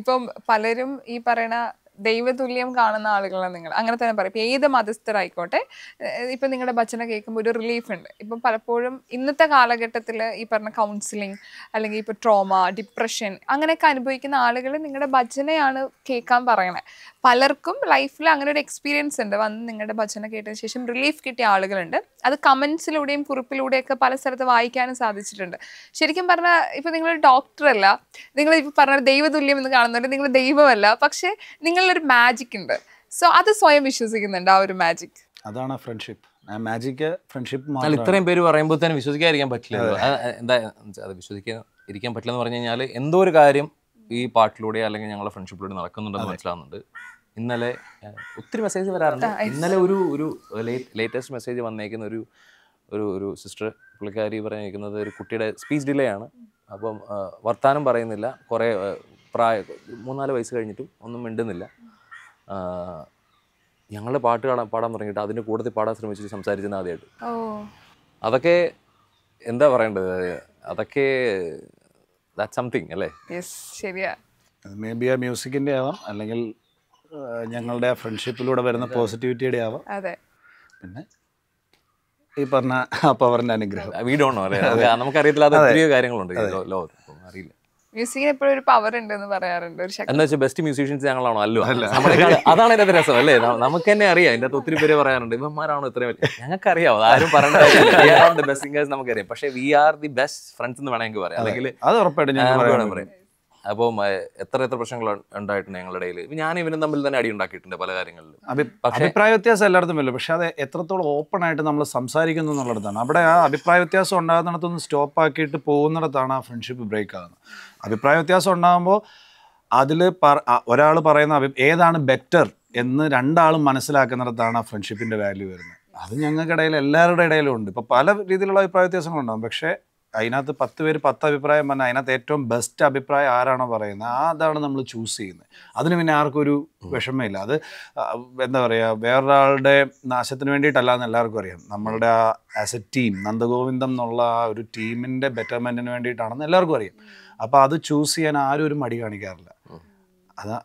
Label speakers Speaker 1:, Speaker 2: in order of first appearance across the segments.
Speaker 1: ഇപ്പം പലരും ഈ പറയണ ദൈവതുല്യം കാണുന്ന ആളുകളാണ് നിങ്ങൾ. അങ്ങനെ തന്നെ പറയും. ഇപ്പം ഏത് മതസ്ഥരായിക്കോട്ടെ, ഇപ്പം നിങ്ങളുടെ ഭജന കേൾക്കുമ്പോൾ ഒരു റിലീഫ് ഉണ്ട്. ഇപ്പം പലപ്പോഴും ഇന്നത്തെ കാലഘട്ടത്തിൽ ഈ പറഞ്ഞ കൗൺസിലിംഗ് അല്ലെങ്കിൽ ഇപ്പോൾ ട്രോമ, ഡിപ്രഷൻ അങ്ങനെയൊക്കെ അനുഭവിക്കുന്ന ആളുകൾ നിങ്ങളുടെ ഭജനയാണ് കേൾക്കാൻ പറയണേ. പലർക്കും ലൈഫിൽ അങ്ങനെ ഒരു എക്സ്പീരിയൻസ് ഉണ്ട്. വന്ന് നിങ്ങളുടെ ഭജന കേട്ടതിന് ശേഷം റിലീഫ് കിട്ടിയ ആളുകളുണ്ട്. അത് കമൻസിലൂടെയും കുറിപ്പിലൂടെയൊക്കെ പല സ്ഥലത്ത് വായിക്കാനും സാധിച്ചിട്ടുണ്ട്. ശരിക്കും പറഞ്ഞാൽ ഇപ്പം നിങ്ങളൊരു ഡോക്ടറല്ല, നിങ്ങൾ ഇപ്പോൾ പറഞ്ഞ ദൈവതുല്യം എന്ന് കാണുന്നുണ്ട്, നിങ്ങൾ ദൈവമല്ല, പക്ഷേ നിങ്ങളിലൊരു മാജിക് ഉണ്ട്. സോ അത് സ്വയം വിശ്വസിക്കുന്നുണ്ട്, ആ ഒരു മാജിക്.
Speaker 2: അതാണ് ഫ്രണ്ട്ഷിപ്പ്. Magic friendship.
Speaker 3: ഇത്രയും പേര് പറയുമ്പോൾ തന്നെ വിശ്വസിക്കാതിരിക്കാൻ പറ്റില്ലല്ലോ. എന്താ അത് ഇരിക്കാൻ പറ്റില്ല എന്ന് പറഞ്ഞു കഴിഞ്ഞാൽ എന്തോ ഒരു കാര്യം ഈ പാട്ടിലൂടെ അല്ലെങ്കിൽ ഞങ്ങളുടെ ഫ്രണ്ട്ഷിപ്പിലൂടെ നടക്കുന്നുണ്ടെന്ന് മനസ്സിലാവുന്നുണ്ട്. ഇന്നലെ ഒത്തിരി മെസ്സേജ് വരാറുണ്ട്. ഇന്നലെ ഒരു ലേറ്റസ്റ്റ് മെസ്സേജ് വന്നേക്കുന്ന ഒരു സിസ്റ്റർ, പുള്ളിക്കാരി പറഞ്ഞിരിക്കുന്നത് ഒരു കുട്ടിയുടെ സ്പീച്ച് ഡിലേ ആണ്. അപ്പം വർത്താനം പറയുന്നില്ല, കുറേ 3-4 വയസ്സ് കഴിഞ്ഞിട്ടും ഒന്നും മിണ്ടുന്നില്ല. ഞങ്ങളുടെ പാട്ട് പാടാൻ തുടങ്ങിയിട്ട് അതിൻ്റെ കൂടുതൽ പാടാൻ ശ്രമിച്ചിട്ട് സംസാരിച്ചത് ആദ്യമായിട്ട്. അതൊക്കെ എന്താ പറയേണ്ടത്, അതൊക്കെ ദാറ്റ് സംതിങ് അല്ലേ?
Speaker 1: ശരിയാ.
Speaker 2: മേ ബി ആ മ്യൂസിക്കിൻ്റെ ആവാം, അല്ലെങ്കിൽ ഞങ്ങളുടെ ആ ഫ്രണ്ട്ഷിപ്പിലൂടെ വരുന്ന പോസിറ്റിവിറ്റിയുടെ ആവാം.
Speaker 1: അതെ.
Speaker 2: പിന്നെ ഈ പറഞ്ഞ ആ പവറിൻ്റെ അനുഗ്രഹം.
Speaker 3: വീടോണോ അല്ലേ? നമുക്കറിയത്തില്ലാത്ത ഒത്തിരി കാര്യങ്ങളുണ്ട് ലോകത്ത്, അറിയില്ല.
Speaker 1: മ്യൂസിക്കിന് എപ്പോഴും ഒരു പവർ ഉണ്ടെന്ന് പറയാറുണ്ട്.
Speaker 3: എന്താ വെച്ചാൽ ബെസ്റ്റ് മ്യൂസീഷ്യൻസ് ഞങ്ങളാണോ? അല്ലോ, അതാണ് ഇതിന്റെ രസം അല്ലേ? നമുക്ക് തന്നെ അറിയാം. ഇതിന്റെ അകത്ത് ഒത്തിരി പേര് പറയാറുണ്ട് ഇവന്മാരാണോ ഇത്രയും. ഞങ്ങൾക്കറിയാം, ആരും പറയേണ്ട ബെസ്റ്റ് സിംഗേഴ്സ് നമുക്കറിയാം. പക്ഷേ we are the best friends എന്ന് വേണമെങ്കിൽ പറയാം. അല്ലെങ്കിൽ
Speaker 2: അത് ഉറപ്പായിട്ടും ഞാൻ
Speaker 3: പറയാം. അപ്പം എത്ര പ്രശ്നങ്ങൾ ഉണ്ടായിട്ടുണ്ട് ഞങ്ങളുടെ ഇടയിൽ. ഞാൻ ഇവനും തമ്മിൽ തന്നെ അടി ഉണ്ടാക്കിയിട്ടുണ്ട് പല കാര്യങ്ങളിലും.
Speaker 2: അഭിപ്രായ വ്യത്യാസം എല്ലായിടത്തും വരും. പക്ഷെ അത് എത്രത്തോളം ഓപ്പൺ ആയിട്ട് നമ്മൾ സംസാരിക്കുന്നു എന്നുള്ളിടത്താണ്. അവിടെ ആ അഭിപ്രായ വ്യത്യാസം ഉണ്ടാകുന്നിടത്തൊന്ന് സ്റ്റോപ്പ് ആക്കിയിട്ട് പോകുന്നിടത്താണ് ആ ഫ്രണ്ട്ഷിപ്പ് ബ്രേക്ക് ആകുന്നത്. അഭിപ്രായ വ്യത്യാസം ഉണ്ടാകുമ്പോൾ അതിൽ ഒരാൾ പറയുന്ന ഏതാണ് ബെറ്റർ എന്ന് രണ്ടാളും മനസ്സിലാക്കുന്നിടത്താണ് ആ ഫ്രണ്ട്ഷിപ്പിൻ്റെ വാല്യൂ വരുന്നത്. അത് ഞങ്ങൾക്കിടയിൽ എല്ലാവരുടെ ഇടയിലും ഉണ്ട്. ഇപ്പോൾ പല രീതിയിലുള്ള അഭിപ്രായ വ്യത്യാസങ്ങളുണ്ടാകും. പക്ഷേ അതിനകത്ത് 10 പേര് 10 അഭിപ്രായം പറഞ്ഞാൽ അതിനകത്ത് ഏറ്റവും ബെസ്റ്റ് അഭിപ്രായം ആരാണോ പറയുന്നത് അതാണ് നമ്മൾ ചൂസ് ചെയ്യുന്നത്. അതിന് പിന്നെ ആർക്കും ഒരു വിഷമമില്ല. അത് എന്താ പറയുക, വേറൊരാളുടെ നാശത്തിന് വേണ്ടിയിട്ടല്ല എന്ന് എല്ലാവർക്കും അറിയാം. നമ്മളുടെ ആ ആസ് എ ടീം നന്ദഗോവിന്ദം എന്നുള്ള ആ ഒരു ടീമിൻ്റെ ബെറ്റർമെൻറ്റിന് വേണ്ടിയിട്ടാണെന്ന് എല്ലാവർക്കും അറിയാം. അപ്പോൾ അത് ചൂസ് ചെയ്യാൻ ആരും ഒരു മടി കാണിക്കാറില്ല.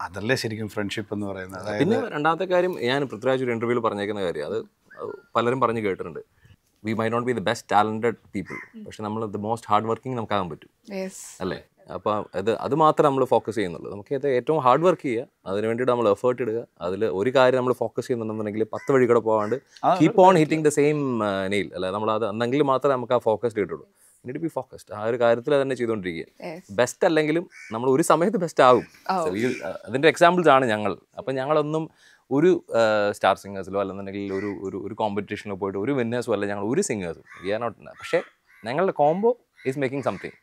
Speaker 2: അതല്ലേ ശരിക്കും ഫ്രണ്ട്ഷിപ്പ് എന്ന് പറയുന്നത്.
Speaker 3: പിന്നെ രണ്ടാമത്തെ കാര്യം, ഞാൻ പൃഥ്വിരാജ് ഒരു ഇൻ്റർവ്യൂവിൽ പറഞ്ഞേക്കുന്ന കാര്യം, അത് പലരും പറഞ്ഞു കേട്ടിട്ടുണ്ട്. We might not be the best talented people, പക്ഷെ നമ്മൾ the most hard working നമുക്കാകാൻ പറ്റും അല്ലേ? അപ്പോൾ അത് മാത്രമേ നമ്മൾ ഫോക്കസ് ചെയ്യുന്നുള്ളൂ. നമുക്ക് ഏറ്റവും ഹാർഡ് വർക്ക് ചെയ്യുക, അതിന് വേണ്ടിയിട്ട് നമ്മൾ എഫേർട്ട് ഇടുക. അതിൽ ഒരു കാര്യം നമ്മൾ ഫോക്കസ് ചെയ്യുന്നുണ്ടെന്നുണ്ടെങ്കിൽ 10 വഴി കൂടെ പോകാണ്ട് keep on hitting the same nail അല്ലേ? നമ്മളത് എന്നെങ്കിൽ മാത്രമേ നമുക്ക് ആ ഫോക്കസ്ഡ് കിട്ടുള്ളൂ. Need B focused. ആ ഒരു കാര്യത്തിൽ തന്നെ ചെയ്തുകൊണ്ടിരിക്കുക. ബെസ്റ്റ് അല്ലെങ്കിലും നമ്മൾ ഒരു സമയത്ത് ബെസ്റ്റ് ആകും. അതിൻ്റെ എക്സാമ്പിൾസ് ആണ് ഞങ്ങൾ. അപ്പം ഞങ്ങളൊന്നും ഒരു സ്റ്റാർ സിംഗേഴ്സിലോ അല്ലെന്നുണ്ടെങ്കിൽ ഒരു കോമ്പറ്റീഷനിലോ പോയിട്ട് ഒരു വിന്നേഴ്സും അല്ല ഞങ്ങൾ, ഒരു സിംഗേഴ്സും വി ആർ നോട്ട്. പക്ഷേ ഞങ്ങളുടെ കോംബോ ഈസ് മേക്കിംഗ് സംതിങ്.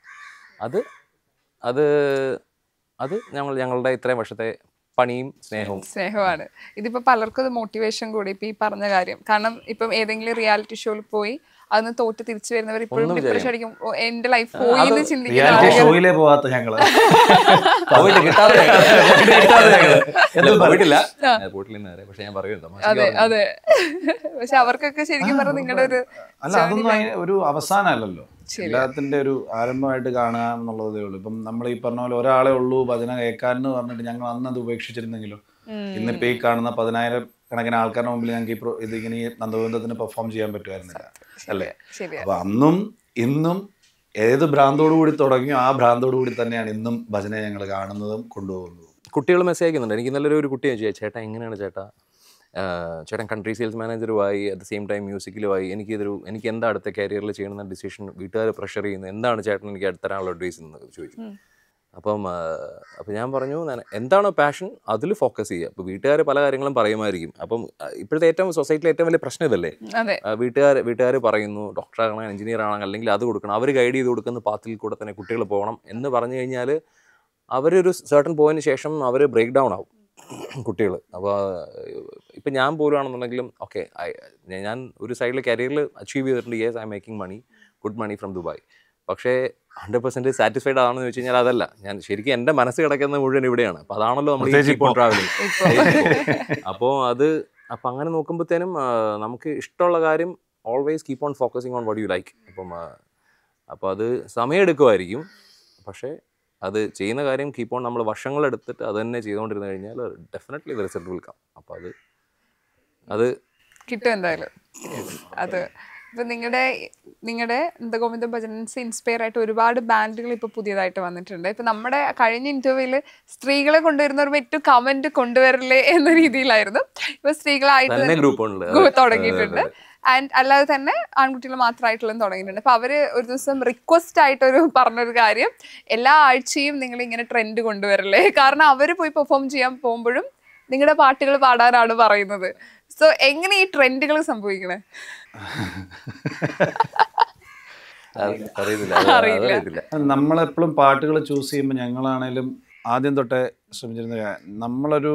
Speaker 3: അത് ഞങ്ങളുടെ ഇത്രയും വർഷത്തെ പണിയും
Speaker 1: സ്നേഹമാണ്. ഇതിപ്പോൾ പലർക്കും അത് മോട്ടിവേഷൻ കൂടി. ഇപ്പം ഈ പറഞ്ഞ കാര്യം, കാരണം ഇപ്പം ഏതെങ്കിലും റിയാലിറ്റി ഷോയിൽ പോയി അന്ന് തോറ്റ് തിരിച്ചു വരുന്നവർ ഇപ്പോഴും ഡിപ്രഷൻ അടിക്കും, എന്റെ ലൈഫ് പോയി എന്ന് ചിന്തിക്കുന്ന. അതെ അതെ. പക്ഷെ അവർക്കൊക്കെ ശരിക്കും പറഞ്ഞാൽ നിങ്ങളുടെ
Speaker 2: ഒരു അവസാനമല്ലല്ലോ, എല്ലാത്തിന്റെ ഒരു ആരംഭമായിട്ട് കാണുക എന്നുള്ളതേ ഉള്ളൂ. ഇപ്പം നമ്മൾ ഈ പറഞ്ഞ പോലെ ഒരാളെ ഉള്ളൂ ഭജന കേൾക്കാനെന്ന് പറഞ്ഞിട്ട് ഞങ്ങൾ അന്ന് അത് ഉപേക്ഷിച്ചിരുന്നെങ്കിലോ ഇന്നിപ്പോൾ ഈ കാണുന്ന 10,000 കണക്കിന് ആൾക്കാരുടെ മുമ്പിൽ ഞങ്ങൾക്ക് ഇതിങ്ങനെ നന്ദഗോവിന്ദത്തിന് പെർഫോം ചെയ്യാൻ പറ്റുമായിരുന്നില്ല അല്ലേ? അപ്പൊ അന്നും ഇന്നും ഏത് ഭ്രാന്തോടു കൂടി തുടങ്ങിയോ ആ ഭ്രാന്തോടു കൂടി തന്നെയാണ് ഇന്നും ഭജന ഞങ്ങൾ കാണുന്നതും കൊണ്ടുപോകുന്നതും.
Speaker 3: കുട്ടികൾ മെസ്സേജ് അയക്കുന്നുണ്ട്. എനിക്ക് ഇന്നലെ ഒരു കുട്ടി ചോദിച്ചു, ചേട്ടാ എങ്ങനെയാണ് ചേട്ടൻ കൺട്രി സെയിൽസ് മാനേജറുമായി അറ്റ് ദ സെയിം ടൈം മ്യൂസിക്കിലുമായി, എനിക്ക് എന്താ അടുത്ത കരിയറിൽ ചെയ്യണമെന്ന ഡിസിഷൻ വീട്ടുകാർ പ്രഷർ ചെയ്യുന്നത്, എന്താണ് ചേട്ടൻ എനിക്ക് അടുത്തരാനുള്ള അഡ്വൈസ് എന്ന് ചോദിച്ചു. അപ്പം ഞാൻ പറഞ്ഞു, എന്താണോ പാഷൻ അതിൽ ഫോക്കസ് ചെയ്യുക. അപ്പോൾ വീട്ടുകാർ പല കാര്യങ്ങളും പറയുമായിരിക്കും. അപ്പം ഇപ്പോഴത്തെ സൊസൈറ്റിയിലെ ഏറ്റവും വലിയ പ്രശ്നം ഇതല്ലേ, വീട്ടുകാർ പറയുന്നു ഡോക്ടറാകണം, എഞ്ചിനീയർ ആകണം, അല്ലെങ്കിൽ അത് കൊടുക്കണം, അവർ ഗൈഡ് ചെയ്ത് കൊടുക്കുന്ന പാത്തിൽ കൂടെ തന്നെ കുട്ടികൾ പോകണം എന്ന് പറഞ്ഞു കഴിഞ്ഞാൽ അവരൊരു സർട്ടൺ പോയിന്റിന് ശേഷം അവർ ബ്രേക്ക് ഡൗൺ ആവും കുട്ടികൾ. അപ്പോൾ ഇപ്പം ഞാൻ പോലുവാണെന്നുണ്ടെങ്കിലും ഓക്കെ, ഞാൻ ഒരു സൈഡിൽ കരിയറിൽ അച്ചീവ് ചെയ്തിട്ടുണ്ട്. Yes, I'm making money, good money from Dubai. പക്ഷേ 100% സാറ്റിസ്ഫൈഡ് ആണെന്ന് ചോദിച്ചു കഴിഞ്ഞാൽ അതല്ല. ഞാൻ ശരിക്കും എൻ്റെ മനസ്സ് കിടക്കുന്നത് മുഴുവൻ ഇവിടെയാണ്. അപ്പോൾ അതാണല്ലോ നമ്മൾ കീപ്പ് ഓൺ ട്രാവലിംഗ്. അപ്പോൾ അങ്ങനെ നോക്കുമ്പോഴത്തേനും നമുക്ക് ഇഷ്ടമുള്ള കാര്യം always keep on focusing on what you like. അപ്പോൾ അത് സമയം എടുക്കുമായിരിക്കും, പക്ഷേ അത് ചെയ്യുന്ന കാര്യം കീപ്പ് ഓൺ നമ്മൾ വർഷങ്ങളെടുത്തിട്ട് അത് തന്നെ ചെയ്തുകൊണ്ടിരുന്നു കഴിഞ്ഞാൽ definitely the result will come. അപ്പോൾ അത്
Speaker 1: കിട്ടും എന്തായാലും. അത് ഇപ്പം നിങ്ങളുടെ ഗോവിന്ദ ഭജൻസ് ഇൻസ്പയർ ആയിട്ട് ഒരുപാട് ബാൻഡുകൾ ഇപ്പോൾ പുതിയതായിട്ട് വന്നിട്ടുണ്ട്. ഇപ്പം നമ്മുടെ കഴിഞ്ഞ ഇന്റർവ്യൂവിൽ സ്ത്രീകളെ കൊണ്ടുവരുന്നവർ ഏറ്റവും കമന്റ് കൊണ്ടുവരല്ലേ എന്ന രീതിയിലായിരുന്നു. ഇപ്പൊ സ്ത്രീകളായിട്ട്
Speaker 3: ഗ്രൂപ്പ്
Speaker 1: തുടങ്ങിയിട്ടുണ്ട്. ആൻഡ് അല്ലാതെ തന്നെ ആൺകുട്ടികൾ മാത്രമായിട്ടുള്ള തുടങ്ങിയിട്ടുണ്ട്. അപ്പൊ അവര് ഒരു ദിവസം റിക്വസ്റ്റ് ആയിട്ടൊരു പറഞ്ഞൊരു കാര്യം, എല്ലാ ആഴ്ചയും നിങ്ങൾ ഇങ്ങനെ ട്രെൻഡ് കൊണ്ടുവരല്ലേ, കാരണം അവര് പോയി പെർഫോം ചെയ്യാൻ പോകുമ്പോഴും നിങ്ങളുടെ പാട്ടുകൾ പാടാനാണ് പറയുന്നത്. സോ എങ്ങനെ ഈ ട്രെൻഡുകൾ സംഭവിക്കണേ?
Speaker 3: അറിയില്ല.
Speaker 2: നമ്മളെപ്പോഴും പാട്ടുകൾ ചൂസ് ചെയ്യുമ്പോൾ ഞങ്ങളാണേലും ആദ്യം തൊട്ടേ ശ്രമിച്ചിരുന്ന നമ്മളൊരു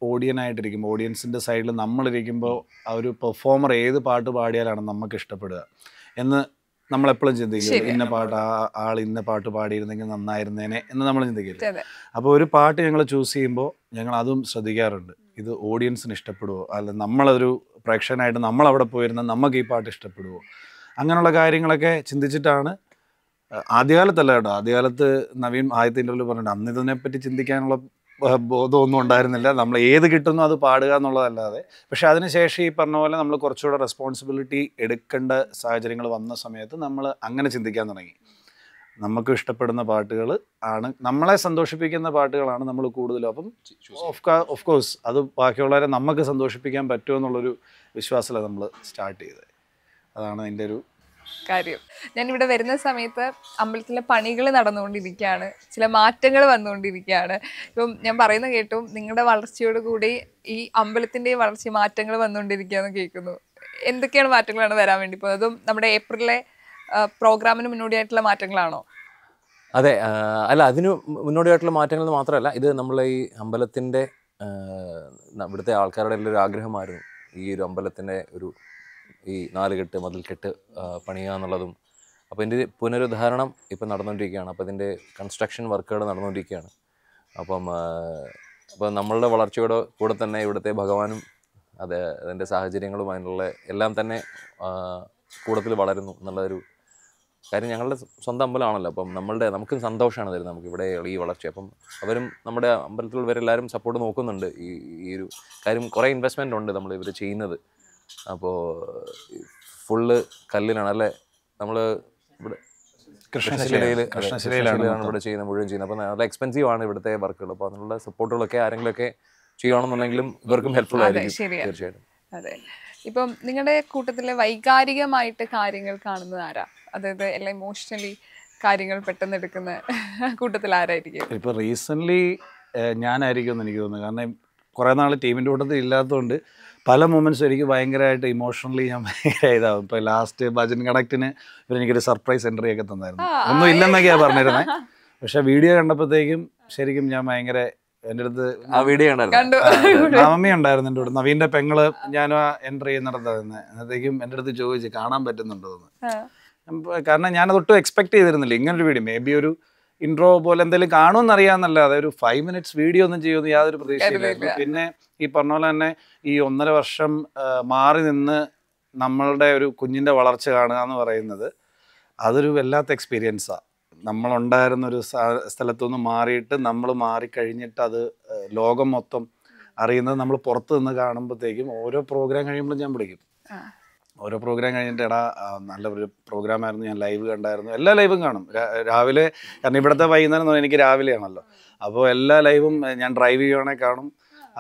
Speaker 2: ഓഡിയനായിട്ടിരിക്കുമ്പോൾ, ഓഡിയൻസിൻ്റെ സൈഡിൽ നമ്മളിരിക്കുമ്പോൾ ആ ഒരു പെർഫോമർ ഏത് പാട്ട് പാടിയാലാണ് നമുക്ക് ഇഷ്ടപ്പെടുക എന്ന് നമ്മളെപ്പോഴും ചിന്തിക്കും. ഇന്ന പാട്ട് ആൾ ഇന്ന പാട്ട് പാടിയിരുന്നെങ്കിൽ നന്നായിരുന്നേനെ എന്ന് നമ്മൾ ചിന്തിക്കില്ല. അപ്പോൾ ഒരു പാട്ട് ഞങ്ങൾ ചൂസ് ചെയ്യുമ്പോൾ ഞങ്ങൾ അതും ശ്രദ്ധിക്കാറുണ്ട്. ഇത് ഓഡിയൻസിന് ഇഷ്ടപ്പെടുമോ, അല്ല നമ്മളൊരു പ്രേക്ഷകനായിട്ട് നമ്മളവിടെ പോയിരുന്നാൽ നമുക്ക് ഈ പാട്ട് ഇഷ്ടപ്പെടുമോ, അങ്ങനെയുള്ള കാര്യങ്ങളൊക്കെ ചിന്തിച്ചിട്ടാണ്. ആദ്യകാലത്തല്ല കേട്ടോ, ആദ്യകാലത്ത് നവീൻ ആദ്യത്തെ ഇൻ്റർവ്യൂവിൽ പറഞ്ഞിട്ടുണ്ട് അന്ന് ഇതിനെപ്പറ്റി ചിന്തിക്കാനുള്ള ബോധമൊന്നും ഉണ്ടായിരുന്നില്ല. നമ്മൾ ഏത് കിട്ടുന്നു അത് പാടുക എന്നുള്ളതല്ലാതെ. പക്ഷെ അതിനുശേഷം ഈ പറഞ്ഞ പോലെ നമ്മൾ കുറച്ചുകൂടെ റെസ്പോൺസിബിലിറ്റി എടുക്കേണ്ട സാഹചര്യങ്ങൾ വന്ന സമയത്ത് നമ്മൾ അങ്ങനെ ചിന്തിക്കാൻ തുടങ്ങി. നമുക്ക് ഇഷ്ടപ്പെടുന്ന പാട്ടുകൾ ആണ്, നമ്മളെ സന്തോഷിപ്പിക്കുന്ന പാട്ടുകളാണ് നമ്മൾ കൂടുതലും. അപ്പം ഓഫ് കോഴ്സ് അത് ബാക്കിയുള്ളവരെ നമുക്ക് സന്തോഷിപ്പിക്കാൻ പറ്റുമെന്നുള്ളൊരു വിശ്വാസമാണ് നമ്മൾ സ്റ്റാർട്ട് ചെയ്തത്. അതാണ് അതിൻ്റെ ഒരു
Speaker 1: കാര്യം. ഞാനിവിടെ വരുന്ന സമയത്ത് അമ്പലത്തിലെ പണികൾ നടന്നുകൊണ്ടിരിക്കുകയാണ്, ചില മാറ്റങ്ങൾ വന്നുകൊണ്ടിരിക്കുകയാണ്. ഇപ്പം ഞാൻ പറയുന്ന കേട്ടു നിങ്ങളുടെ വളർച്ചയോട് കൂടി ഈ അമ്പലത്തിൻ്റെ വളർച്ച മാറ്റങ്ങൾ വന്നുകൊണ്ടിരിക്കുകയെന്ന് കേൾക്കുന്നു. എന്തൊക്കെയാണ് മാറ്റങ്ങളാണ് വരാൻ വേണ്ടി പോകുന്നത്? അതും നമ്മുടെ ഏപ്രിലെ പ്രോഗ്രാമിന് മുന്നോടിയായിട്ടുള്ള മാറ്റങ്ങളാണോ?
Speaker 3: അതെ, അല്ല അതിന് മുന്നോടിയായിട്ടുള്ള മാറ്റങ്ങൾ മാത്രമല്ല, ഇത് നമ്മളെ ഈ അമ്പലത്തിൻ്റെ ഇവിടുത്തെ ആൾക്കാരുടെ എല്ലാം ഒരു ആഗ്രഹമായിരുന്നു ഈ ഒരു അമ്പലത്തിൻ്റെ ഈ 4 കെട്ട് മതിൽക്കെട്ട് പണിയുക എന്നുള്ളതും. അപ്പോൾ ഇതിൻ്റെ പുനരുദ്ധാരണം ഇപ്പം നടന്നുകൊണ്ടിരിക്കുകയാണ്. അപ്പോൾ ഇതിൻ്റെ കൺസ്ട്രക്ഷൻ വർക്കുകൾ നടന്നുകൊണ്ടിരിക്കുകയാണ്. അപ്പോൾ നമ്മളുടെ വളർച്ചയോടെ കൂടെ തന്നെ ഇവിടുത്തെ ഭഗവാനും അതിൻ്റെ സാഹചര്യങ്ങളും അതിനുള്ള എല്ലാം തന്നെ കൂടത്തിൽ വളരുന്നു എന്നുള്ളൊരു കാര്യം. ഞങ്ങളുടെ സ്വന്തം അമ്പലമാണല്ലോ, അപ്പം നമുക്കും സന്തോഷമാണ് തരുന്നത് നമുക്ക് ഇവിടെ ഈ വളർച്ച. അപ്പം അവരും നമ്മുടെ അമ്പലത്തിലുള്ളവരെല്ലാവരും സപ്പോർട്ട് നോക്കുന്നുണ്ട്. ഈ ഒരു കാര്യം കുറേ ഇൻവെസ്റ്റ്മെൻ്റ് ഉണ്ട് നമ്മൾ ഇവർ ചെയ്യുന്നത്. അപ്പോൾ ഫുള്ള് കല്ലിലാണ് അല്ലേ, നമ്മൾ ഇവിടെ കൃഷ്ണശിലയിലാണ് ഇവിടെ ചെയ്യുന്നത്, മുഴുവൻ ചെയ്യുന്നത്. അപ്പോൾ നല്ല എക്സ്പെൻസീവ് ആണ് ഇവിടുത്തെ വർക്കുകൾ. അപ്പോൾ അതിനുള്ള സപ്പോർട്ടുകളൊക്കെ ആരെങ്കിലുമൊക്കെ ചെയ്യുകയാണെന്നുണ്ടെങ്കിലും ഇവർക്കും ഹെൽപ്ഫുൾ ആയിരിക്കും തീർച്ചയായിട്ടും.
Speaker 1: അതെ, ഇപ്പം നിങ്ങളുടെ കൂട്ടത്തിലെ വൈകാരികമായിട്ട് കാര്യങ്ങൾ കാണുന്നത് ആരാ? അതായത് എല്ലാം ഇമോഷണലി കാര്യങ്ങൾ പെട്ടെന്ന് എടുക്കുന്ന കൂട്ടത്തിൽ ആരായിരിക്കും?
Speaker 2: ഇപ്പോൾ റീസെൻ്റ്ലി ഞാനായിരിക്കും എന്ന് എനിക്ക് തോന്നുന്നു. കാരണം കുറേ നാൾ ടീമിൻ്റെ കൂട്ടത്തിൽ ഇല്ലാത്തതുകൊണ്ട് പല മൊമെൻറ്റ്സും എനിക്ക് ഭയങ്കരമായിട്ട് ഇമോഷണലി ഞാൻ ഭയങ്കര ഇതാവും. ഇപ്പോൾ ലാസ്റ്റ് ഭജൻ കണക്റ്റിന് ഇവരെനിക്കൊരു സർപ്രൈസ് എൻട്രി ഒക്കെ തന്നായിരുന്നു. ഒന്നും ഇല്ലെന്നൊക്കെയാണ് പറഞ്ഞിരുന്നത്. പക്ഷെ വീഡിയോ കണ്ടപ്പോഴത്തേക്കും ശരിക്കും ഞാൻ ഭയങ്കര എൻ്റെ അടുത്ത് നവമി ഉണ്ടായിരുന്നു എൻ്റെ കൂടെ, നവീൻ്റെ പെങ്ങള് ഞാനും ആ എൻട്രി ചെയ്യുന്നിടത്തായിരുന്നു. അന്നത്തേക്കും എൻ്റെ അടുത്ത് ചോദിച്ചു കാണാൻ പറ്റുന്നുണ്ടോ എന്ന്. കാരണം ഞാനതൊട്ടും എക്സ്പെക്ട് ചെയ്തിരുന്നില്ല ഇങ്ങനൊരു വീഡിയോ. മേ ബി ഒരു ഇൻട്രോ പോലെ എന്തെങ്കിലും കാണുമെന്ന് അറിയാമെന്നല്ലാതെ ഒരു 5 minutes വീഡിയോ ഒന്നും ചെയ്യുമെന്ന് യാതൊരു പ്രതീക്ഷയില്ലായിരുന്നു. പിന്നെ ഈ പറഞ്ഞ പോലെ തന്നെ ഈ 1.5 വർഷം മാറി നിന്ന് നമ്മളുടെ ഒരു കുഞ്ഞിൻ്റെ വളർച്ച കാണുക എന്ന് പറയുന്നത് അതൊരു വല്ലാത്ത എക്സ്പീരിയൻസാണ്. നമ്മളുണ്ടായിരുന്നൊരു സ്ഥലത്തുനിന്ന് മാറിയിട്ട് നമ്മൾ മാറിക്കഴിഞ്ഞിട്ട് അത് ലോകം മൊത്തം അറിയുന്നത് നമ്മൾ പുറത്ത് നിന്ന് കാണുമ്പോഴത്തേക്കും ഓരോ പ്രോഗ്രാം കഴിയുമ്പോഴും ഞാൻ വിളിക്കും. ഓരോ പ്രോഗ്രാം കഴിഞ്ഞിട്ട് എടാ നല്ല ഒരു പ്രോഗ്രാമായിരുന്നു, ഞാൻ ലൈവ് കണ്ടായിരുന്നു. എല്ലാ ലൈവും കാണും രാവിലെ, കാരണം ഇവിടുത്തെ വൈകുന്നേരം എനിക്ക് രാവിലെയാണല്ലോ. അപ്പോൾ എല്ലാ ലൈവും ഞാൻ ഡ്രൈവ് ചെയ്യുവാണെങ്കിൽ കാണും.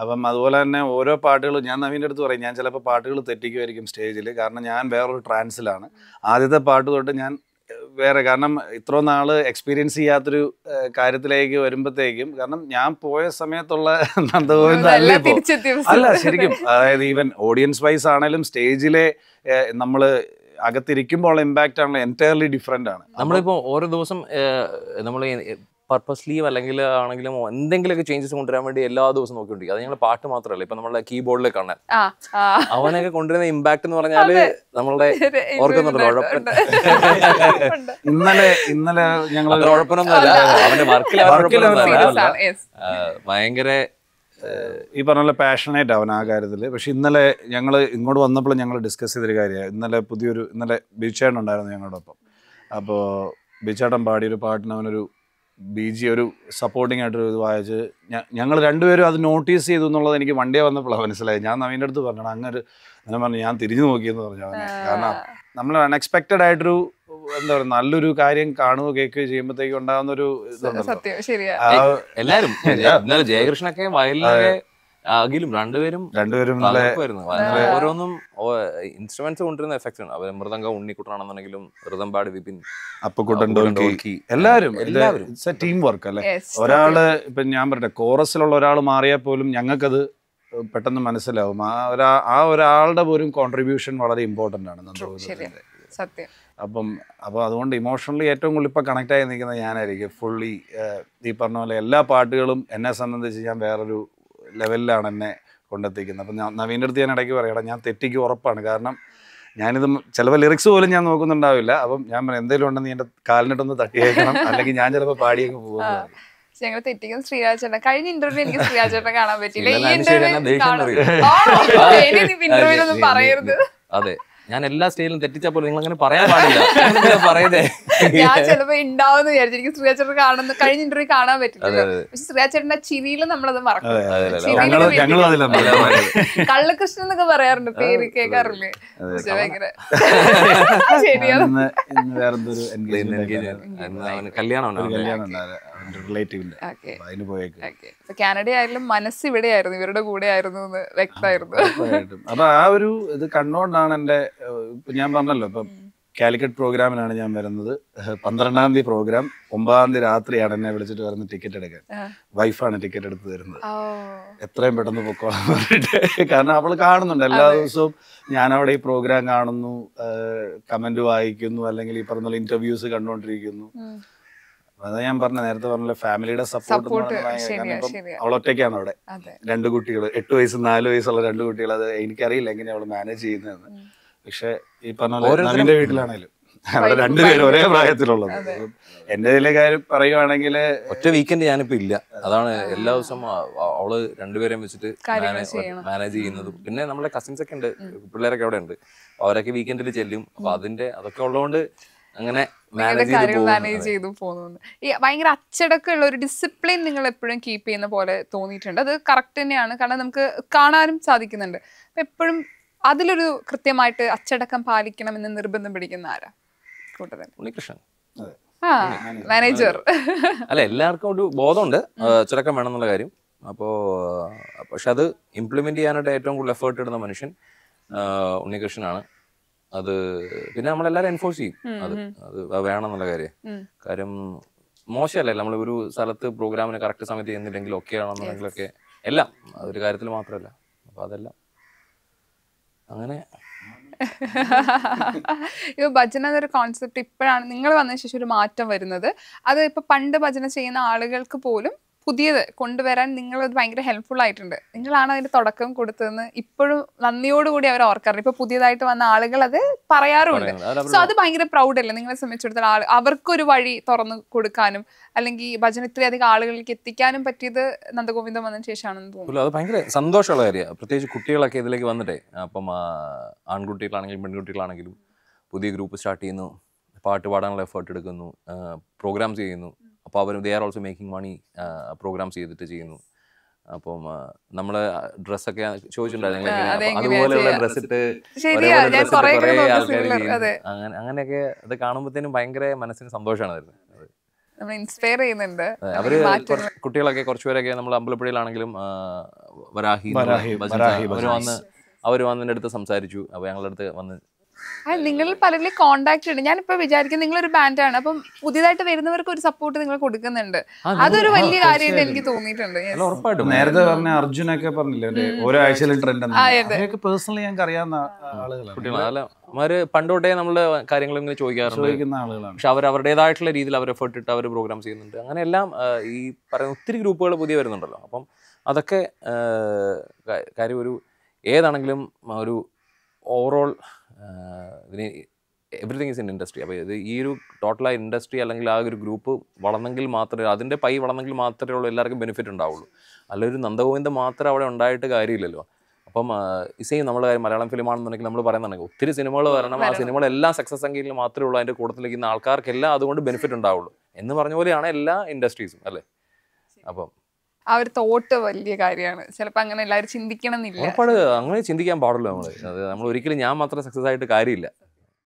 Speaker 2: അപ്പം അതുപോലെ തന്നെ ഓരോ പാട്ടുകളും ഞാൻ നവീൻ്റെ അടുത്ത് പറയും, ഞാൻ ചിലപ്പോൾ പാട്ടുകൾ തെറ്റിക്കുമായിരിക്കും സ്റ്റേജിൽ. കാരണം ഞാൻ വേറൊരു ട്രാൻസിലാണ്. ആദ്യത്തെ പാട്ട് തൊട്ട് ഞാൻ വേറെ, കാരണം ഇത്ര നാൾ എക്സ്പീരിയൻസ് ചെയ്യാത്തൊരു കാര്യത്തിലേക്ക് വരുമ്പോഴത്തേക്കും, കാരണം ഞാൻ പോയ സമയത്തുള്ള നന്ദഗോവിന്ദ അല്ല ശരിക്കും. അതായത് ഈവൻ ഓഡിയൻസ് വൈസ് ആണെങ്കിലും സ്റ്റേജിലെ നമ്മൾ അകത്തിരിക്കുമ്പോൾ ഇമ്പാക്റ്റ് ആണല്ലോ എൻറ്റയർലി ഡിഫറെൻ്റ് ആണ്.
Speaker 3: നമ്മളിപ്പോൾ ഓരോ ദിവസം നമ്മൾ പർപ്പസ്ലി അല്ലെങ്കിൽ ആണെങ്കിലും എന്തെങ്കിലുമൊക്കെ ചേഞ്ചസ് കൊണ്ടുവരാൻ വേണ്ടി എല്ലാ ദിവസവും നോക്കിക്കൊണ്ടിരിക്കും. അത് ഞങ്ങൾ പാട്ട് മാത്രമല്ല, ഇപ്പൊ നമ്മളുടെ കീബോർഡിൽ കാണാൻ അവനൊക്കെ കൊണ്ടുവരുന്ന ഇമ്പാക്ട് എന്ന് പറഞ്ഞാല് നമ്മളുടെ ഓർക്കുന്നുണ്ടല്ലോ ഉഴപ്പൻ.
Speaker 2: ഇന്നലെ ഞങ്ങൾ
Speaker 3: ഉഴപ്പനൊന്നുമല്ല, അവന്റെ വർക്കിൽ ഭയങ്കര
Speaker 2: ഈ പറഞ്ഞ പോലെ പാഷനേറ്റ് അവൻ ആ കാര്യത്തിൽ. പക്ഷെ ഇന്നലെ ഞങ്ങൾ ഇങ്ങോട്ട് വന്നപ്പോൾ ഞങ്ങൾ ഡിസ്കസ് ചെയ്തൊരു കാര്യമാണ്. ഇന്നലെ ബീച്ചേട്ടൻ ഉണ്ടായിരുന്നു ഞങ്ങളോടൊപ്പം. അപ്പോൾ ബീച്ചേട്ടൻ പാടിയൊരു പാട്ടിന് അവനൊരു BG ഒരു സപ്പോർട്ടിംഗ് ആയിട്ടൊരു ഇത് വായിച്ച് ഞങ്ങൾ രണ്ടുപേരും അത് നോട്ടീസ് ചെയ്തു എന്നുള്ളത് എനിക്ക് വണ്ടിയെ വന്നപ്പോഴാണ് മനസ്സിലായത്. ഞാൻ നവീൻ്റെ അടുത്ത് പറഞ്ഞു അങ്ങനെ പറഞ്ഞു ഞാൻ തിരിഞ്ഞു നോക്കിയെന്ന് പറഞ്ഞു അവനെ. കാരണം നമ്മൾ അൺഎക്സ്പെക്റ്റഡ് ആയിട്ടൊരു എന്താ പറയുക നല്ലൊരു കാര്യം കാണുകയോ കേൾക്കുകയോ ചെയ്യുമ്പോഴത്തേക്ക് ഉണ്ടാകുന്നൊരു
Speaker 3: എല്ലാരും ജയകൃഷ്ണൊക്കെ വയലിലൊക്കെ അഖിലും രണ്ടുപേരും ഓരോന്നും ഇൻസ്ട്രുമെന്റ്സ് കൊണ്ടുവരുന്ന എഫക്ട്സ് ആണ്. അവർ മൃദംഗം ഉണ്ണിക്കുട്ടനാണെന്നുണ്ടെങ്കിലും മൃദംപാട് വിപിൻ
Speaker 2: അപ്പക്കുട്ടൻ എല്ലാവരും ടീം വർക്ക് അല്ലെ. ഒരാള് ഇപ്പൊ ഞാൻ പറയട്ടെ കോറസിലുള്ള ഒരാൾ മാറിയാൽ പോലും ഞങ്ങൾക്കത് പെട്ടെന്ന് മനസ്സിലാവും. ആ ഒരാളുടെ പോലും കോൺട്രിബ്യൂഷൻ വളരെ ഇമ്പോർട്ടൻ്റ് ആണ് നന്ദഗോവിന്ദത്തിന്റെ. അപ്പോൾ അതുകൊണ്ട് ഇമോഷണലി ഏറ്റവും കൂടുതൽ ഇപ്പോൾ കണക്ട് ആയി നിൽക്കുന്നത് ഞാനായിരിക്കും. ഫുള്ളി ഈ പറഞ്ഞ പോലെ എല്ലാ പാട്ടുകളും എന്നെ സംബന്ധിച്ച് ഞാൻ വേറൊരു ലെവലിലാണ് എന്നെ കൊണ്ടെത്തിക്കുന്നത്. അപ്പം നവീൻ്റെ അടുത്ത് ഞാൻ ഇടയ്ക്ക് പറയണം ഞാൻ തെറ്റിക്ക് ഉറപ്പാണ്. കാരണം ഞാനിത് ചിലപ്പോൾ ലിറിക്സ് പോലും ഞാൻ നോക്കുന്നുണ്ടാവില്ല. അപ്പം ഞാൻ പറയാം എന്തെങ്കിലും ഉണ്ടെന്ന് നീ എൻ്റെ കാലിനിട്ടൊന്ന് തട്ടിയേക്കണം, അല്ലെങ്കിൽ ഞാൻ ചിലപ്പോൾ പാടിയൊക്കെ പോകുന്നത്.
Speaker 1: ഞങ്ങൾ തെറ്റിക്കും ശ്രീരാജേട്ടൻ. കഴിഞ്ഞ ഇന്റർവ്യൂ എനിക്ക് ശ്രീരാജേട്ടൻ കാണാൻ പറ്റില്ല. ഈ ഇന്റർവ്യൂലൊന്നും പറയരുത്.
Speaker 3: അതെ, ഞാൻ എല്ലാ സ്റ്റേജിലും തെറ്റിച്ചപ്പോൾ നിങ്ങൾ അങ്ങനെ പറയാൻ പാടില്ല പറയുന്നേ.
Speaker 1: ഞാൻ ചിലപ്പോ ഉണ്ടാവുന്ന വിചാരിച്ചു. എനിക്ക് ശ്രീരാജേട്ടൻ കാണുന്ന കഴിഞ്ഞ ഇന്റർവ്യൂ കാണാൻ പറ്റില്ല. പക്ഷെ ശ്രീരാജേട്ടന്റെ ചിരിയിൽ നമ്മളത് മറക്കും. കള്ളകൃഷ്ണൻ എന്നൊക്കെ പറയാറുണ്ട്, പേര് കേൾക്കാറില്ലേ? ഭയങ്കര ശരിയാണ്. കാനഡ ആയാലും മനസ്സ് ഇവിടെ ആയിരുന്നു, ഇവരുടെ കൂടെ ആയിരുന്നു എന്ന് വ്യക്തമായിരുന്നു.
Speaker 2: അപ്പൊ ആ ഒരു ഇത് കണ്ടുകൊണ്ടാണ് എന്റെ ഞാൻ പറഞ്ഞല്ലോ ഇപ്പൊ കാലിക്കറ്റ് പ്രോഗ്രാമിനാണ് ഞാൻ വരുന്നത്. 12-ാം തീയതി പ്രോഗ്രാം, 9-ാം തീയതി രാത്രിയാണ് എന്നെ വിളിച്ചിട്ട് വരുന്നത് ടിക്കറ്റ് എടുക്കാൻ. വൈഫാണ് ടിക്കറ്റ് എടുത്ത് തരുന്നത്. എത്രയും പെട്ടെന്ന് പൊക്കോളാൻ പറഞ്ഞിട്ട്. കാരണം അവള് കാണുന്നുണ്ട് എല്ലാ ദിവസവും. ഞാനവിടെ ഈ പ്രോഗ്രാം കാണുന്നു, കമന്റ് വായിക്കുന്നു, അല്ലെങ്കിൽ ഈ പറഞ്ഞ ഇന്റർവ്യൂസ് കണ്ടുകൊണ്ടിരിക്കുന്നു. അതാ ഞാൻ നേരത്തെ പറഞ്ഞ ഫാമിലിയുടെ സപ്പോർട്ട്. അവളൊറ്റയ്ക്കാണ് അവിടെ. 2 കുട്ടികൾ, 8 വയസ്സും 4 വയസ്സുള്ള 2 കുട്ടികൾ. അത് എനിക്കറിയില്ല എങ്ങനെയാ അവള് മാനേജ് ചെയ്യുന്നതെന്ന്. പക്ഷെ ഈ പറഞ്ഞ നവീന്റെ വീട്ടിലാണേലും അവിടെ 2 പേരും ഒരേ പ്രായത്തിലുള്ളത്. എന്റെ ഇതിലെ കാര്യം പറയുവാണെങ്കിൽ
Speaker 3: ഒറ്റ വീക്കെൻഡ് ഞാനിപ്പോ ഇല്ല. അതാണ് എല്ലാ ദിവസവും അവള് 2 പേരെയും വെച്ചിട്ട് മാനേജ് ചെയ്യുന്നത്. പിന്നെ നമ്മളെ കസിൻസ് ഒക്കെ ഉണ്ട്, പിള്ളേരൊക്കെ അവിടെ ഉണ്ട്. അവരൊക്കെ വീക്കെൻഡിൽ ചെല്ലും. അപ്പൊ അതൊക്കെ ഉള്ളതുകൊണ്ട് അങ്ങനെ
Speaker 1: മാനേജ് ചെയ്തു പോകുന്നു. ഈ ഭയങ്കര അച്ചടക്കമുള്ള ഒരു ഡിസിപ്ലിൻ നിങ്ങൾ എപ്പോഴും കീപ്പ് ചെയ്യുന്ന പോലെ തോന്നിയിട്ടുണ്ട്. അത് കറക്റ്റ് തന്നെയാണ്, കാരണം നമുക്ക് കാണാനും സാധിക്കുന്നുണ്ട്. അപ്പൊ എപ്പോഴും അതിലൊരു കൃത്യമായിട്ട് അച്ചടക്കം പാലിക്കണം എന്ന് നിർബന്ധം പിടിക്കുന്ന ആരാ കൂട്ടത്തിൽ?
Speaker 3: ഉണ്ണികൃഷ്ണൻ.
Speaker 1: മാനേജർ.
Speaker 3: അല്ല, എല്ലാവർക്കും ഒരു ബോധമുണ്ട് അച്ചടക്കം വേണം എന്നുള്ള കാര്യം. പക്ഷെ അത് ഇംപ്ലിമെന്റ് ചെയ്യാനായിട്ട് ഏറ്റവും കൂടുതൽ എഫേർട്ട് ഇടുന്ന മനുഷ്യൻ ഉണ്ണികൃഷ്ണനാണ്. അത് പിന്നെ നമ്മളെല്ലാരും എൻഫോഴ്സ് ചെയ്യും അത് വേണം എന്നുള്ള കാര്യം. മോശമല്ലേ നമ്മൾ ഒരു സ്ഥലത്ത് പ്രോഗ്രാമിന് കറക്റ്റ് സമയത്ത് ചെയ്യുന്നില്ലെങ്കിൽ ഒക്കെ ആണെന്നുണ്ടെങ്കിലൊക്കെ എല്ലാം ഒരു കാര്യത്തിൽ മാത്രമല്ല. അപ്പൊ അതെല്ലാം അങ്ങനെ.
Speaker 1: ഇപ്പൊ ഭജന എന്നൊരു കോൺസെപ്റ്റ് ഇപ്പോഴാണ് നിങ്ങൾ വന്നതിന് ശേഷം ഒരു മാറ്റം വരുന്നത്. അത് ഇപ്പൊ പണ്ട് ഭജന ചെയ്യുന്ന ആളുകൾക്ക് പോലും പുതിയത് കൊണ്ടുവരാൻ നിങ്ങളത് ഭയങ്കര ഹെൽപ്ഫുൾ ആയിട്ടുണ്ട്. നിങ്ങളാണ് അതിന്റെ തുടക്കം കൊടുത്തതെന്ന് ഇപ്പോഴും നന്ദിയോടുകൂടി അവർ ഓർക്കാറുണ്ട്. ഇപ്പൊ പുതിയതായിട്ട് വന്ന ആളുകൾ അത് പറയാറുണ്ട്. സോ അത് ഭയങ്കര പ്രൗഡല്ലേ നിങ്ങളെ സംബന്ധിച്ചിടത്തോളം? അവർക്കൊരു വഴി തുറന്നു കൊടുക്കാനും അല്ലെങ്കിൽ ഭജന ഇത്രയധികം ആളുകളിലേക്ക് എത്തിക്കാനും പറ്റിയത് നന്ദഗോവിന്ദം വന്നതിന് ശേഷമാണെന്ന് തോന്നുന്നു.
Speaker 3: അത് ഭയങ്കര സന്തോഷമുള്ള കാര്യമാണ്. പ്രത്യേകിച്ച് കുട്ടികളൊക്കെ ഇതിലേക്ക് വന്നിട്ടേ, അപ്പം ആൺകുട്ടികളാണെങ്കിലും പെൺകുട്ടികളാണെങ്കിലും പുതിയ ഗ്രൂപ്പ് സ്റ്റാർട്ട് ചെയ്യുന്നു, പാട്ട് പാടാനുള്ള എഫേർട്ട് എടുക്കുന്നു, പ്രോഗ്രാംസ് ചെയ്യുന്നു. അപ്പോൾ അവർ they are also making money programmes ചെയ്തിട്ട് ചെയ്യുന്നു. അപ്പം നമ്മൾ ഡ്രസ്സൊക്കെ ചോദിച്ചിട്ടുണ്ടായിരുന്നു, അതുപോലെയുള്ള ഡ്രസ്സ് ഇട്ട് അങ്ങനെയൊക്കെ അത് കാണുമ്പോഴത്തേനും ഭയങ്കര മനസ്സിന് സന്തോഷമാണ് വരുന്നത്. അവര് കുട്ടികളൊക്കെ കുറച്ചുപേരൊക്കെ നമ്മൾ അമ്പലപ്പുഴയിലാണെങ്കിലും വരാഹി അവര് വന്ന് എൻ്റെ അടുത്ത് സംസാരിച്ചു. അപ്പോൾ ഞങ്ങളുടെ അടുത്ത് വന്ന്
Speaker 1: നിങ്ങൾ പലരിലും കോണ്ടാക്ട് ഉണ്ട്. ഞാനിപ്പോ വിചാരിക്കും നിങ്ങളൊരു ബാൻഡാണ്, അപ്പം പുതിയതായിട്ട് വരുന്നവർക്ക് ഒരു സപ്പോർട്ട് നിങ്ങൾ കൊടുക്കുന്നുണ്ട്. അതൊരു വലിയ കാര്യമായിട്ട് എനിക്ക് തോന്നിയിട്ടുണ്ട്.
Speaker 2: നേരത്തെ പറഞ്ഞ അർജുനൊക്കെ പറഞ്ഞില്ലേ ഓരോ ആഴ്ചയിലും ട്രെൻഡ്, പേഴ്സണലി ഞങ്ങൾക്ക് അറിയാവുന്ന ആളുകളാണ്.
Speaker 3: അവര് പണ്ടോട്ടേ നമ്മള് കാര്യങ്ങൾ ഇങ്ങനെ ചോദിക്കാറുണ്ട്.
Speaker 2: ആളുകളാണ്.
Speaker 3: പക്ഷെ അവർ അവരുടേതായിട്ടുള്ള രീതിയിൽ അവർ എഫേർട്ട് ഇട്ട് അവർ പ്രോഗ്രാം ചെയ്യുന്നുണ്ട്. അങ്ങനെ എല്ലാം ഈ പറയുന്ന ഒത്തിരി ഗ്രൂപ്പുകൾ പുതിയ വരുന്നുണ്ടല്ലോ. അപ്പം അതൊക്കെ കാര്യം ഒരു ഏതാണെങ്കിലും ഒരു ഓവറോൾ ഇതിന് എവറിത്തിങ് ഈസ് ഇൻ ഇൻഡസ്ട്രി. അപ്പോൾ ഇത് ഈ ഒരു ടോട്ടലായ ഇൻഡസ്ട്രി അല്ലെങ്കിൽ ആ ഒരു ഗ്രൂപ്പ് വളർന്നെങ്കിൽ മാത്രമേ, അതിൻ്റെ വളർന്നെങ്കിൽ മാത്രമേ ഉള്ളൂ എല്ലാവർക്കും ബെനിഫിറ്റ് ഉണ്ടാവുള്ളൂ. അല്ല ഒരു നന്ദഗോവിന്ദം മാത്രം അവിടെ ഉണ്ടായിട്ട് കാര്യമില്ലല്ലോ. അപ്പം സെയിം നമ്മുടെ കാര്യം മലയാളം ഫിലിമാണെന്നുണ്ടെങ്കിൽ നമ്മൾ പറയുന്നുണ്ടെങ്കിൽ ഒത്തിരി സിനിമകൾ വരണം, ആ സിനിമകളെല്ലാം സക്സസ് എങ്കിൽ മാത്രമേ ഉള്ളൂ അതിൻ്റെ കൂട്ടത്തിലേക്ക് ഇന്ന് ആൾക്കാർക്കെല്ലാം അതുകൊണ്ട് ബെനിഫിറ്റ് ഉണ്ടാവുള്ളൂ എന്ന് പറഞ്ഞ പോലെയാണ് എല്ലാ ഇൻഡസ്ട്രീസും അല്ലേ. അപ്പം
Speaker 1: ആ ഒരു തോട്ട് വലിയ കാര്യമാണ്. ചിലപ്പോൾ അങ്ങനെ എല്ലാവരും ചിന്തിക്കണം എന്നില്ല.
Speaker 3: ഉറപ്പാട് അങ്ങനെ ചിന്തിക്കാൻ പാടുള്ളൂ നമ്മൾ. അത് നമ്മൾ ഒരിക്കലും ഞാൻ മാത്രം സക്സസ് ആയിട്ട് കാര്യമില്ല.